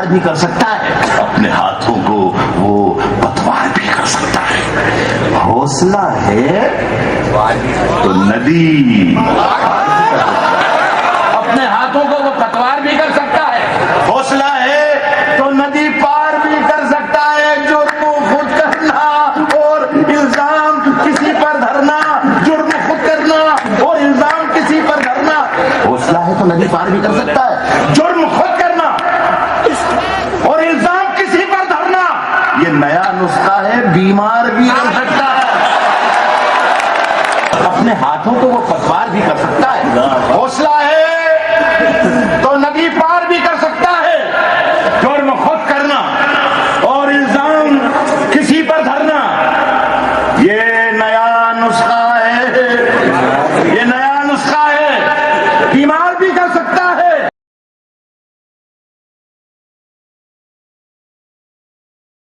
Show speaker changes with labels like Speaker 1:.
Speaker 1: بھی کر سکتا ہے، اپنے ہاتھوں کو وہ پتوار بھی کر سکتا ہے۔ حوصلہ ہے تو ندی، اپنے ہاتھوں کو وہ پتوار بھی کر سکتا ہے، حوصلہ ہے تو ندی پار بھی کر سکتا ہے۔ جرم خود کرنا اور الزام کسی پر دھرنا، جرم خود کرنا اور الزام کسی پر دھرنا، حوصلہ ہے تو ندی پار بھی کر سکتا ہے۔ جرم خود کرنا اور الزام کسی پر دھرنا یہ نیا نسخہ ہے، بیمار بھی کر سکتا ہے۔ اپنے ہاتھوں کو وہ پتوار بھی کر سکتا ہے، حوصلہ ہے تو ندی پار بھی کر سکتا ہے۔ جرم خود کرنا اور الزام کسی پر دھرنا یہ نیا نسخہ ہے، یہ نیا نسخہ ہے، بیمار بھی